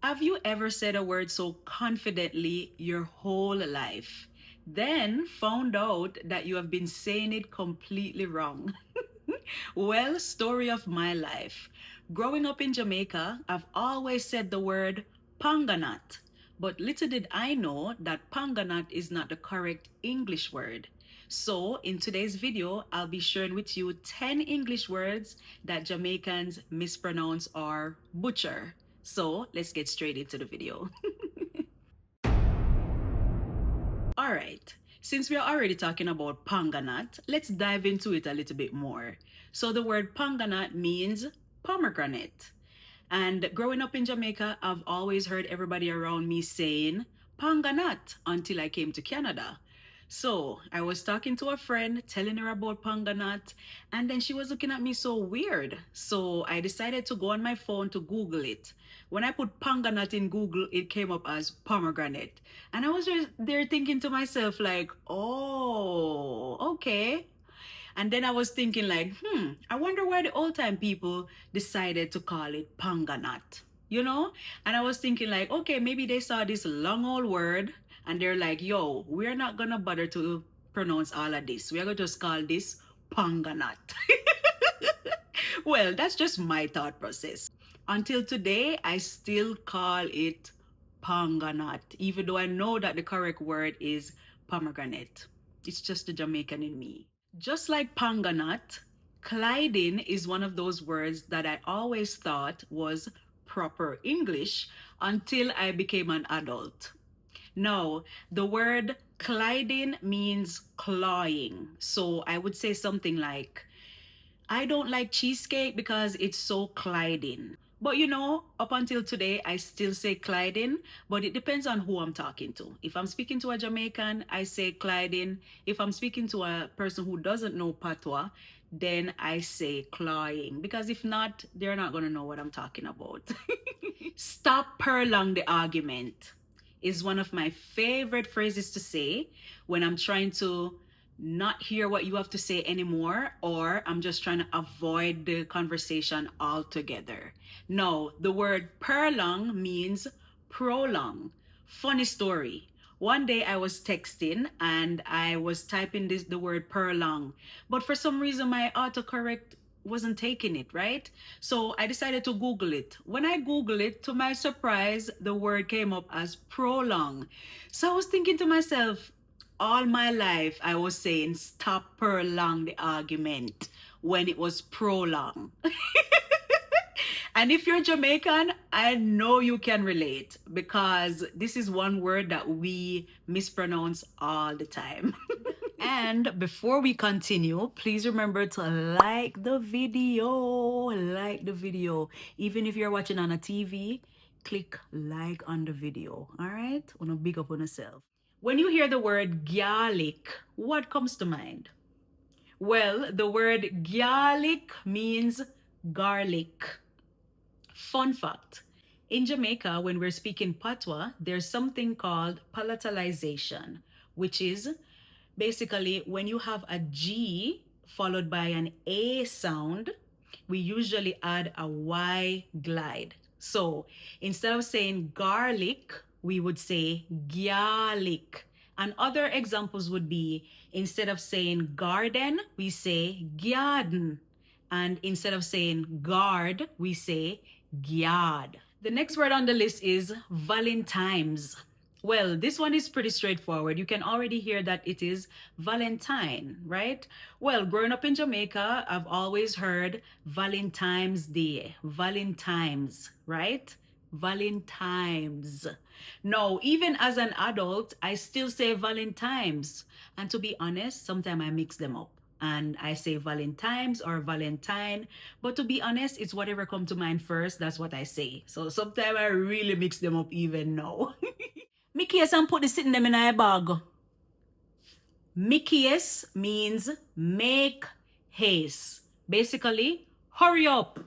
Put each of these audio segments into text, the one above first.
Have you ever said a word so confidently your whole life, then found out that you have been saying it completely wrong? Well, story of my life. Growing up in Jamaica, I've always said the word Panganot, but little did I know that Panganot is not the correct English word. So, in today's video, I'll be sharing with you 10 English words that Jamaicans mispronounce or butcher. So, let's get straight into the video. All right, since we're already talking about Panganot, let's dive into it a little bit more. So, the word Panganot means pomegranate. And growing up in Jamaica, I've always heard everybody around me saying Panganot until I came to Canada. So I was talking to a friend, telling her about Panganot, and then she was looking at me so weird. So I decided to go on my phone to Google it. When I put Panganot in Google, it came up as pomegranate. And I was just there thinking to myself, like, oh, okay. And then I was thinking, like, I wonder why the old time people decided to call it Panganot, you know? And I was thinking, like, okay, maybe they saw this long old word and they're like, yo, we're not gonna bother to pronounce all of this. We're gonna just call this Panganot. Well, that's just my thought process. Until today, I still call it Panganot, even though I know that the correct word is pomegranate. It's just the Jamaican in me. Just like Panganot, Clyding is one of those words that I always thought was proper English until I became an adult. No, the word Clyding means clawing. So I would say something like, I don't like cheesecake because it's so Clyding. But you know, up until today, I still say Clyding, but it depends on who I'm talking to. If I'm speaking to a Jamaican, I say Clyding. If I'm speaking to a person who doesn't know Patois, then I say clying. Because if not, they're not going to know what I'm talking about. Stop Perlong the argument is one of my favorite phrases to say when I'm trying to not hear what you have to say anymore, or I'm just trying to avoid the conversation altogether. No, the word Perlong means prolong. Funny story. One day I was texting and I was typing the word Perlong, but for some reason my autocorrect wasn't taking it, right? So I decided to Google it. When I Google it, to my surprise, the word came up as prolong. So I was thinking to myself, all my life I was saying stop prolong the argument when it was prolong. And if you're Jamaican, I know you can relate because this is one word that we mispronounce all the time. And before we continue, please remember to like the video. Like the video. Even if you're watching on a TV, click like on the video. All right? Wanna big up on yourself. When you hear the word Gyalic, what comes to mind? Well, the word Gyalic means garlic. Fun fact. In Jamaica, when we're speaking Patois, there's something called palatalization, which is basically when you have a G followed by an A sound, we usually add a Y glide. So instead of saying garlic, we would say gyalic. And other examples would be instead of saying garden, we say gyarden. And instead of saying guard, we say gyard. The next word on the list is Valentimes. Well, this one is pretty straightforward. You can already hear that it is Valentine, right? Well, growing up in Jamaica, I've always heard Valentine's Day, Valentimes, right? Valentines. No, even as an adult, I still say Valentimes. And to be honest, sometimes I mix them up and I say Valentimes or Valentine. But to be honest, it's whatever come to mind first. That's what I say. So sometimes I really mix them up even now. Micase and put the sitting them in a bag. Micase means make haste. Basically, hurry up.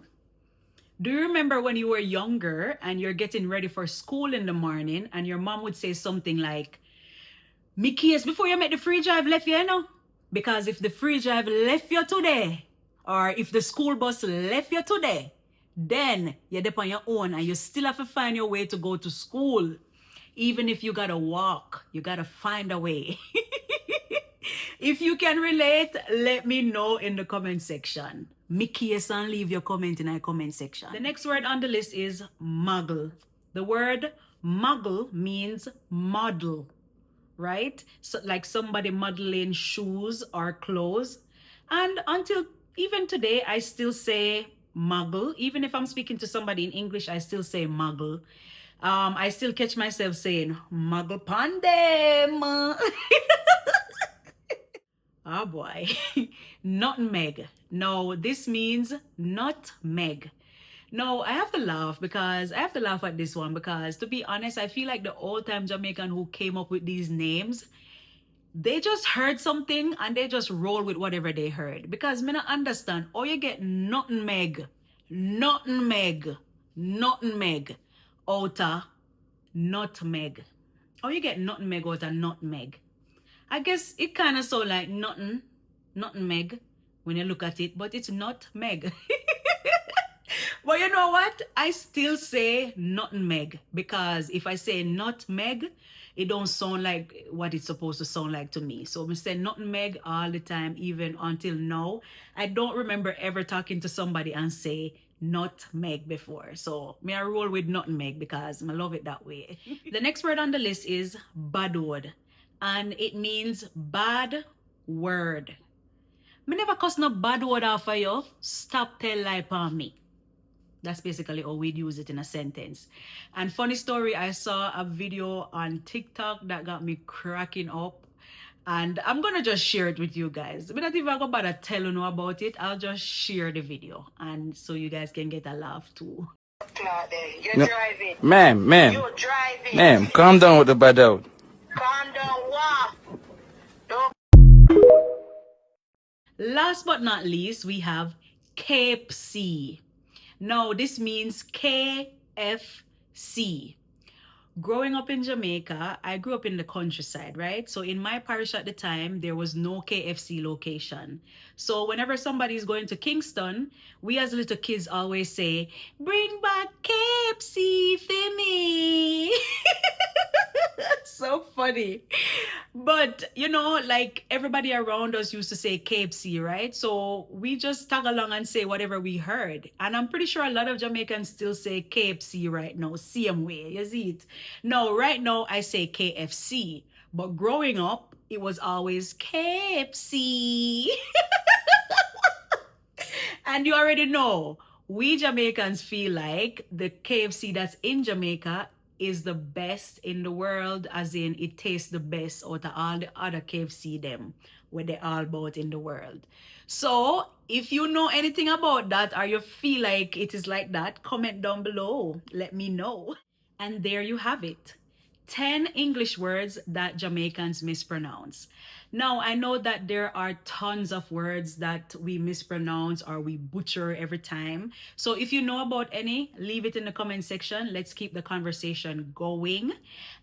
Do you remember when you were younger and you're getting ready for school in the morning and your mom would say something like, Micase, before you make the free drive left you, you know? Because if the free drive left you today, or if the school bus left you today, then you're there on your own and you still have to find your way to go to school. Even if you gotta walk, you gotta find a way. If you can relate, let me know in the comment section. Micase and leave your comment in the comment section. The next word on the list is Maggle. The word Maggle means model, right? So like somebody modeling shoes or clothes. And until even today, I still say Maggle. Even if I'm speaking to somebody in English, I still say Maggle. I still catch myself saying Maggle Pandem. Oh boy. Nutmeg. No, this means nutmeg. No, I have to laugh at this one because to be honest, I feel like the old time Jamaican who came up with these names, they just heard something and they just roll with whatever they heard. Because me not understand, oh you get Nutmeg, Nutmeg, Nutmeg, outer Nutmeg. Oh you get Nutmeg outer Nutmeg. I guess it kind of sound like Nuttn Meg when you look at it, but it's not Meg. But you know what? I still say Nuttn Meg because if I say not Meg, it don't sound like what it's supposed to sound like to me. So I say Nuttn Meg all the time, even until now. I don't remember ever talking to somebody and say not Meg before. So may I roll with Nuttn Meg because I love it that way. The next word on the list is Badode. And it means bad word. Me never cuss no bad word off of you. Stop tell lie on me. That's basically how we'd use it in a sentence. And funny story, I saw a video on TikTok that got me cracking up. And I'm gonna just share it with you guys. But not even gonna bother telling you about it. I'll just share the video and so you guys can get a laugh too. You're driving. Ma'am. You're driving. Ma'am, calm down with the Badode. Calm down, what? Last but not least, we have Kayepsee. Now, this means KFC. Growing up in Jamaica, I grew up in the countryside, right? So in my parish at the time, there was no KFC location. So whenever somebody is going to Kingston, we as little kids always say, bring back KFC for me. So funny. But, you know, like everybody around us used to say Kayepsee, right? So we just tag along and say whatever we heard. And I'm pretty sure a lot of Jamaicans still say Kayepsee right now, same way, you see it? No, right now I say KFC. But growing up, it was always Kayepsee. And you already know, we Jamaicans feel like the KFC that's in Jamaica is the best in the world, as in it tastes the best out of all the other KFC them where they all bought in the world. So if you know anything about that or you feel like it is like that, comment down below. Let me know. And there you have it. 10 English words that Jamaicans mispronounce. Now, I know that there are tons of words that we mispronounce or we butcher every time. So if you know about any, leave it in the comment section. Let's keep the conversation going.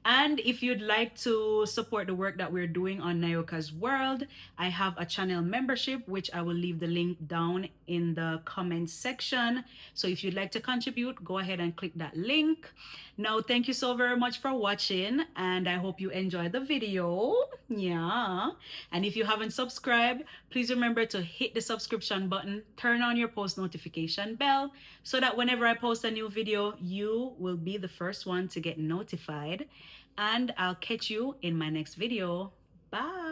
And if you'd like to support the work that we're doing on Nioka's World, I have a channel membership, which I will leave the link down in the comment section. So if you'd like to contribute, go ahead and click that link. Now, thank you so very much for watching, and I hope you enjoyed the video. Yeah. And if you haven't subscribed, please remember to hit the subscription button, turn on your post notification bell, so that whenever I post a new video, you will be the first one to get notified. And I'll catch you in my next video. Bye.